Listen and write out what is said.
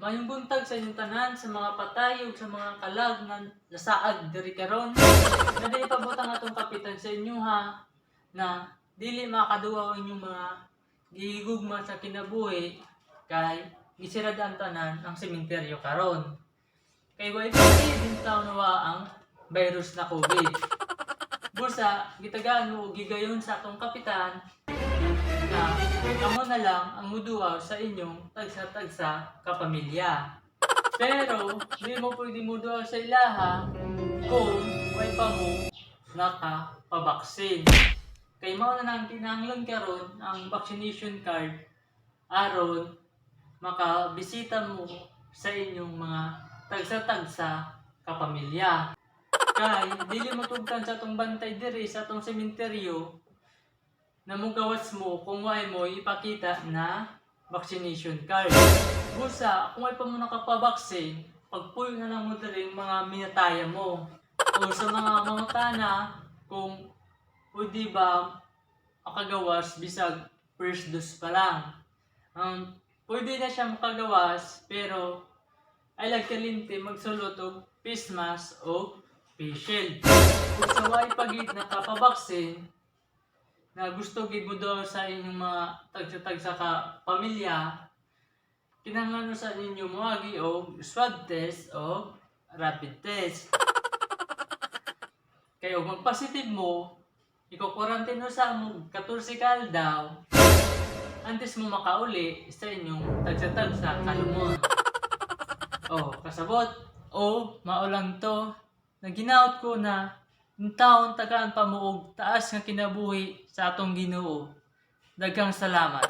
Mayong buntag sa inyong tanan, sa mga patay ug sa mga kalag na nasaad diri karon. Nadili pabutang atong kapitan sa inyo ha na dili makaduwa ang inyong mga gihigugma sa kinabuhi kay gisirad ang tanan ang sementeryo karon. Kay way din nawa ang virus na COVID. Busa gitagaan mo og gigayon sa atong kapitan na kamo na lang ang muduwa sa inyong tagsa-tagsa kapamilya. Pero di mo pwede muduwa sa ilaha kung way pa mo nakapabaksin. Kay mao na nang kinahanglan karon ang vaccination card aron makabisita mo sa inyong mga tagsa-tagsa kapamilya. Kay dili mo tugtan sa atong bantay diri sa atong sementeryo na mugawas mo kung way mo ipakita na vaccination card. Busa, kung way pa mo nakapabaksin, pagpuyo na lang mo diri mga minataya mo. O sa mga mangutana kung pwede ba makagawas bisag first dose pa lang. Pwede na siya makagawas pero ay lagkalimti magsulot og face mask o face shield. Kung sa way pagid nakapabaksin, na gusto gid mo daw sa inyong mga tagsa-tagsa ka pamilya, kinahanglan sa ninyo moagi og swab test o rapid test. Kay og mag-positive mo, iko-quarantine mo sa mo 14 ka aldaw antes mo makauli sa inyong tagsa-tagsa kalumon. Kasabot. Mao lang to. Naginaot ko na yung taon tagaan pa mo og taas nga kinabuhi sa atong Ginoo. Daghang salamat.